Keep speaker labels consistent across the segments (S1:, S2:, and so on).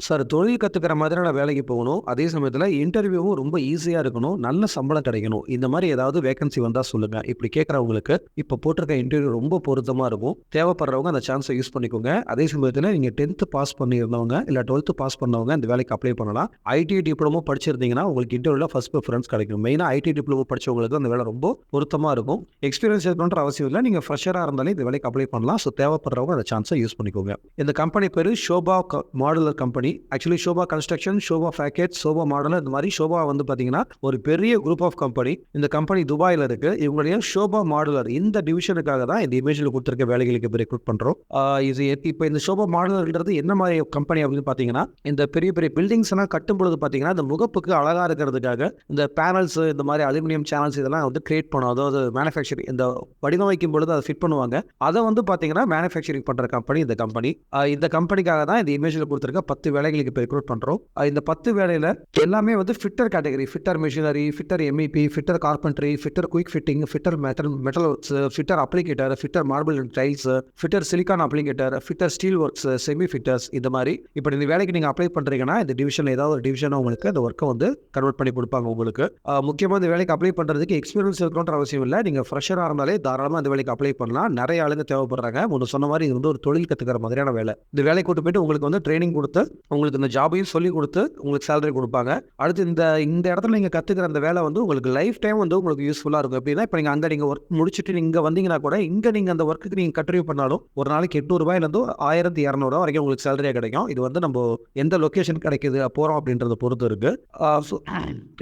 S1: Sir தொழில் கத்துக்கிற மாதிரியான வேலைக்கு போகணும். அதே சமயத்தில இன்டர்வியூவும் ரொம்ப ஈஸியா இருக்கணும். நல்ல சம்பளம் கிடைக்கணும். இந்த மாரி ஏதாவது வேக்கன்சி வந்தா சொல்லுங்க. இப்படி கேட்கிறவங்களுக்கு இப்ப போட்டிருக்க இன்டர்வியூ ரொம்ப பொருத்தமா இருக்கும். தேவைப்படுறவங்க அந்த சான்ஸ யூஸ் பண்ணிக்கோங்க. அதே சமயத்தில நீங்க 10த் பாஸ் பண்ணியிருந்தவங்க, இல்ல 12த் பாஸ் பண்ணவங்க இந்த வேலைக்கு அப்ளை பண்ணலாம். ஐடி டிப்ளமோ படிச்சிருந்தீங்கன்னா, உங்களுக்கு இன்டர்வியூல ஃபர்ஸ்ட் பிரிஃபரன்ஸ் கிடைக்கும். மெயினா ஐடி டிப்ளமோ படிச்சவங்களுக்கு அந்த வேலை ரொம்ப பொருத்தமா இருக்கும். எக்ஸ்பீரியன்ஸ் இருக்கணுன்ற அவசியம் இல்ல. நீங்க ஃப்ரெஷரா இருந்தாலே இந்த வேலைக்கு அப்ளை பண்ணலாம். ஸோ தேவைப்படுறவங்க அந்த சான்ஸ யூஸ் பண்ணிக்கோங்க. இந்த கம்பெனி பேரு Sobha modular company. Actually Sobha construction, Sobha package, Sobha modular இந்த மாதிரி ஷோபா வந்து பார்த்தீங்கன்னா, ஒரு பெரிய குரூப் ஆஃப் கம்பெனி. இந்த கம்பெனி துபாயில இருக்கு. இவங்களுடைய ஷோபா மாடுலர் இந்த டிவிஷனுக்காக தான் இந்த இமேஜ்ல குடுத்திருக்க வேலைகளுக்கு இப்ப ரெக்ரூட் பண்றோம். இது இப்ப இந்த ஷோபா மாடுலர்ன்றது என்ன மாரி கம்பெனி அப்படின்னு பார்த்தீங்கன்னா, இந்த பெரிய பெரிய பில்டிங்ஸ் எல்லாம் கட்டும்பொழுது பார்த்தீங்கன்னா, இந்த முகப்புக்கு அழகா இருக்கிறதுக்காக இந்த பேனல்ஸ் இந்த மாதிரி அலுமினியம் சேனல்ஸ் இதெல்லாம் வந்து கிரியேட் பண்ணும். அதாவது மேனுஃபேக்சரிங் இந்த வடிவமைக்கும் பொழுது அதை ஃபிட் பண்ணுவாங்க. அதை வந்து பார்த்தீங்கன்னா மேனுஃபேக்சரிங் பண்ற கம்பெனி இந்த கம்பெனி. இந்த கம்பெனிக்காக தான் இந்த இமேஜ்ல குடுத்திருக்க 10 வேலைகளுக்கு இப்ப ரெக்ரூட் பண்றோம். இந்த 10 வேலையில எல்லாமே வந்து fitter category. Fitter machinery, fitter MEP, fitter carpentry, fitter quick fitting, fitter metal works, fitter applicator, fitter marble and tiles, fitter silicon applicator, fitter steel works, semi fitters இந்த மாதிரி இப்ப இந்த வேலைக்கு நீங்க அப்ளை பண்றீங்கன்னா இந்த டிவிஷன்ல ஏதாவது ஒரு டிவிஷன் உங்களுக்கு அந்த ஒர்க்கை வந்து கன்வெர்ட் பண்ணி கொடுப்பாங்க உங்களுக்கு. முக்கியமா இந்த வேலைக்கு அப்ளை பண்றதுக்கு எக்ஸ்பீரியன்ஸ் இருக்கணும்ன்ற அவசியம் இல்லை. நீங்க ஃப்ரெஷரா இருந்தாலே தாராளமா இந்த வேலைக்கு அப்ளை பண்ணலாம். நிறைய ஆளுங்க தேவைப்படுறாங்க. முன்ன சொன்ன மாதிரி இது வந்து ஒரு தொழில் கத்துக்கிற மாதிரியான வேலை. இந்த வேலைக்கு கூட்டு போயிட்டு உங்களுக்கு வந்து ட்ரைனிங் கொடுத்து உங்களுக்கு இந்த ஜாபையும் சொல்லி கொடுத்து உங்களுக்கு சேலரி கொடுப்பாங்க. அடுத்து இந்த இந்த இடத்துல நீங்க கத்துக்கிற அந்த வேலை வந்து உங்களுக்கு லைஃப் டைம் வந்து உங்களுக்கு யூஸ்ஃபுல்லா இருக்கும். எப்படின்னா இப்ப நீங்க அங்க நீங்க ஒர்க் முடிச்சுட்டு நீங்க வந்தீங்கன்னா கூட இங்க நீங்க அந்த ஒர்க்குக்கு நீங்க கண்டினியூ பண்ணாலும் ஒரு நாளைக்கு 800 ரூபாயில இருந்து 1200 வரைக்கும் உங்களுக்கு சேலரியா கிடைக்கும். இது வந்து நம்ம எந்த லொகேஷன் கிடைக்குது போறோம் அப்படின்றத பொறுத்து இருக்கு.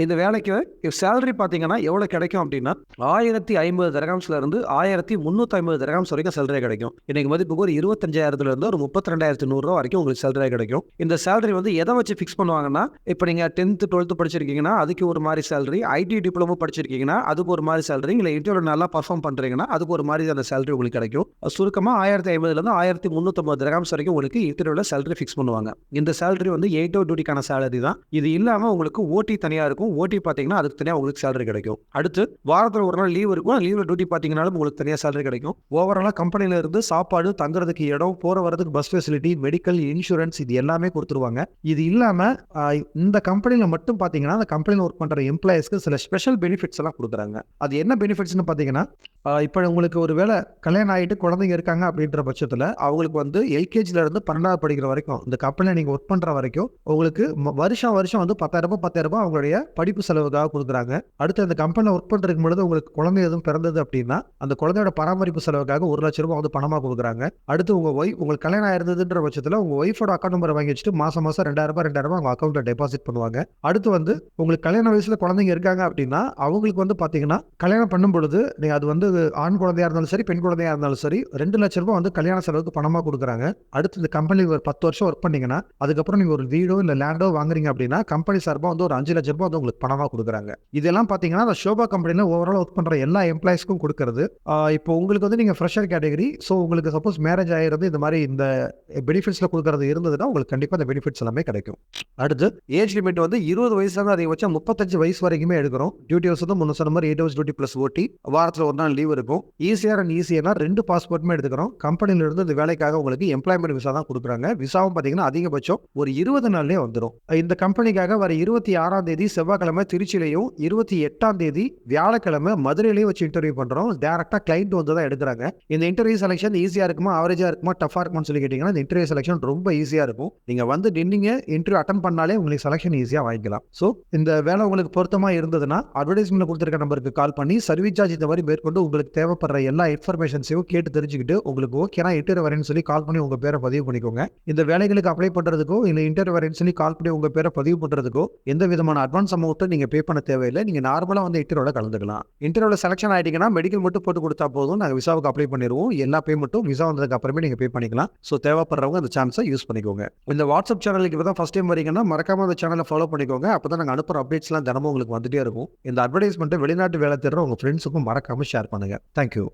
S1: இந்த வேலைக்கு சேலரி பாத்தீங்கன்னா எவ்வளவு கிடைக்கும் அப்படின்னா 1050 திரஹாம்ஸ்ல இருந்து 1350 திரஹாம்ஸ் வரைக்கும் சேலரியா கிடைக்கும். இன்னைக்கு மதிப்புக்கு ஒரு 25,000 இருந்து ஒரு 32,100 ரூபாய் வரைக்கும் உங்களுக்கு சேலரியா கிடைக்கும். இந்த சேலரி வந்து எதை வச்சு ஃபிக்ஸ் பண்ணுவாங்கன்னா, இப்போ நீங்க 10th 12th படிச்சிருக்கீங்கன்னா அதுக்கு ஒரு மாதிரி சேலரி, ஐடி டிப்ளமோ படிச்சிருக்கீங்கன்னா அதுக்கு ஒரு மாதிரி சேலரி, இல்லை இன்டர்வியூ நல்லா பர்ஃபார்ம் பண்றீங்கன்னா அதுக்கு ஒரு மாதிரி அந்த சேலரி உங்களுக்கு கிடைக்கும். சுருக்கமா 1050 இருந்து 1350 திரஹாம்ஸ் வரைக்கும் உங்களுக்கு இன்டர்வியூல சேலரி ஃபிக்ஸ் பண்ணுவாங்க. இந்த சேலரி வந்து 8 ஹவர் டியூட்டிக்கான சேலரி தான். இது இல்லாம உங்களுக்கு ஓடி தனியா இருக்கும். ஓடி பாத்தீங்கன்னா அதுக்கு தனியா உங்களுக்கு சேலரி கிடைக்கும். அடுத்து வாரத்துல ஒரு நாள் லீவ் இருக்கும். லீவ்ல டியூட்டி பாத்தீங்கன்னாலும் உங்களுக்கு தனியா சேலரி கிடைக்கும். ஓவராலா கம்பெனில இருந்து சாப்பாடு, தங்குறதுக்கு இடம், போற வரதுக்கு பஸ் ஃபெசிலிட்டி, மெடிக்கல், இன்சூரன்ஸ் இது எல்லாமே கொடுத்துருவாங்க. இது இல்லாம இந்த கம்பெனில மட்டும் பாத்தீங்கன்னா அந்த கம்பெனில ஒர்க் பண்ற எம்ப்ளாயிஸ்க்கு சில ஸ்பெஷல் பெனிஃபிட்ஸ் எல்லாம் கொடுக்குறாங்க. அது என்ன பெனிஃபிட்ஸ்னு பாத்தீங்கன்னா, இப்போ உங்களுக்கு ஒரு வேளை கல்யாணம் ஆகிட்டு குழந்தைங்க இருக்காங்க அப்படின்ற பட்சத்தில் அவங்களுக்கு வந்து எல்கேஜில இருந்து 12வது படிக்கிற வரைக்கும் இந்த கம்பெனியில் நீங்கள் ஒர்க் பண்ணுற வரைக்கும் உங்களுக்கு வருஷம் வந்து 10,000 அவங்களுடைய படிப்பு செலவுக்காக கொடுக்குறாங்க. அடுத்து அந்த கம்பெனியில் ஒர்க் பண்ணுறதுக்கு பொழுது உங்களுக்கு குழந்தை எதுவும் பிறந்தது அப்படின்னா அந்த குழந்தையோட பராமரிப்பு செலவுக்காக 1,00,000 வந்து பணமாக கொடுக்குறாங்க. அடுத்து உங்களுக்கு கல்யாணம் ஆயிருந்ததுன்ற பட்சத்தில் உங்கள் ஒய்ஃபோட அக்கௌண்ட் நம்பரை வாங்கி வச்சுட்டு மாசம் 2,000 உங்கள் அக்கௌண்ட்டில் டெபாசிட் பண்ணுவாங்க. அடுத்து வந்து உங்களுக்கு கல்யாண வயசுல குழந்தைங்க இருக்காங்க அப்படின்னா அவங்களுக்கு வந்து பார்த்தீங்கன்னா கல்யாணம் பண்ணும் பொழுது அது வந்து ஆண் குழந்தையா இருந்தாலும் சரி, பெண் குழந்தையா இருந்தாலும் சரி 2,00,000 வந்து கல்யாண செலவுக்கு பணமா கொடுக்குறாங்க. அடுத்து இந்த கம்பெனி ஒரு 10 வருஷம் ஒர்க் பண்ணீங்கன்னா அதுக்கப்புறம் நீங்க ஒரு வீடோ இல்ல லேண்டோ வாங்குறீங்க அப்படின்னா கம்பெனி சார்பா வந்து ஒரு 5,00,000 வந்து உங்களுக்கு பணமா கொடுக்குறாங்க. இதெல்லாம் பாத்தீங்கன்னா அந்த ஷோபா கம்பெனில ஓவரால் ஒர்க் பண்ற எல்லா எம்ப்ளாயிஸ்க்கும் கொடுக்கறது. இப்போ உங்களுக்கு வந்து நீங்க ஃப்ரெஷர் கேட்டகரி, ஸோ உங்களுக்கு சப்போஸ் மேரேஜ் ஆயிருந்து இந்த மாதிரி இந்த பெனிஃபிட்ஸ்ல கொடுக்கறது இருந்ததுன்னா உங்களுக்கு கண்டிப்பா இந்த பெனிஃபிட்ஸ் எல்லாமே கிடைக்கும். அடுத்து ஏஜ் லிமிட் வந்து 20 வயசுல அதை வச்சா 35 வயசு வரைக்குமே எடுக்கிறோம். டியூட்டி ஹவர்ஸ் வந்து முன்ன சொன்ன மாதிரி 8 ஹவர்ஸ் டியூட்டி பிளஸ் ஓடி, வாரத்தில் ஒரு நாள் லீவ் இருக்கும். ஈஸியர் அண்ட் ஈஸியர்னா 2 பாஸ்போர்ட்டுமே எடுத்துக்கிறோம். கம்பெனில இருந்து இந்த வேலைக்காக உங்களுக்கு எம்ப்ளாய்மெண்ட் விசா தான் கொடுக்குறாங்க. விசாவும் பார்த்தீங்கன்னா அதிகபட்சம் ஒரு 20 நாள்லேயே வந்துடும். இந்த கம்பெனிக்காக வர 26ஆம் தேதி செவ்வாய்க்கிழமை திருச்சியிலையும் 28ஆம் தேதி வியாழக்கிழமை மதுரையிலையும் வச்சு இன்டர்வியூ பண்றோம். டேரக்டா கிளைண்ட் வந்து தான் எடுக்கிறாங்க. இந்த இன்டர்வியூ செலக்ஷன் ஈஸியா இருக்குமா, ஆவரேஜா இருக்குமா, டஃபா இருக்குமான்னு சொல்லி கேட்டீங்கன்னா இந்த இன்டர்வியூ செலக்ஷன் ரொம்ப ஈஸியா இருக்கும். நீங்க வந்து நின்னீங்க இன்டர்வியூ அட்டன் பண்ணாலே உங்களுக்கு செலக்ஷன் ஈஸியா வாங்கிக்கலாம். ஸோ இந்த வேலை உங்களுக்கு பொருத்தமா இருந்ததுன்னா அட்வர்டைஸ்மெண்ட் கொடுத்துருக்க நம்பருக்கு கால் பண்ணி சர்வீஸ் சார்ஜ் இந்த மாதிரி மேற்கொண்டு உங்களுக்கு தேவைப்படுற எல்லா இன்ஃபர்மேஷன்ஸையும் கேட்டு தெரிஞ்சுக்கிட்டு உங்களுக்கு ஓகேனா இன்டர்வியூ வரேன்னு சொல்லி கால் பண்ணி உங்க பேரை பதிவு பண்ணிக்கோங்க. இந்த வேலைகளுக்கு அப்ளை பண்றதுக்கோ இல்ல இன்டர்வியூ வரேன்னு சொல்லி கால் பண்ணி உங்க பேரை பதிவு பண்றதுக்கோ எந்த விதமான அட்வான்ஸ் அமௌண்ட்டை நீங்க பே பண்ண தேவையில்லை. நீங்க நார்மலா வந்து இன்டர்வியூல கலந்துக்கலாம். இன்டர்வியூல செலக்ஷன் ஆயிட்டீங்கன்னா மெடிக்கல் மட்டும் போட்டு கொடுத்தா போதும், நாங்க விசாவுக்கு அப்ளை பண்ணிடுவோம். எல்லா பேமெண்ட்டும் விசா வந்ததுக்கு அப்புறமே நீங்க பே பண்ணிக்கலாம். ஸோ தேவைப்படுறவங்க அந்த சான்ஸை யூஸ் பண்ணிக்கோங்க. இந்த வாட்ஸ்அப் சேனலுக்கு இப்போ தான் ஃபர்ஸ்ட் டைம் வரீங்கன்னா மறக்காம அந்த சேனலை ஃபாலோ பண்ணிக்கோங்க. அப்பதான் நாங்கள் அனுப்புற அப்டேட்ஸ்லாம் தினமும் உங்களுக்கு வந்துட்டே இருக்கும். இந்த அட்வர்டைஸ்மெண்ட்டை வெளிநாட்டு வேலை தேடுற உங்க ஃப்ரெண்ட்ஸுக்கும் மறக்காம ஷேர் பண்ணுங்க. தேங்க்யூ.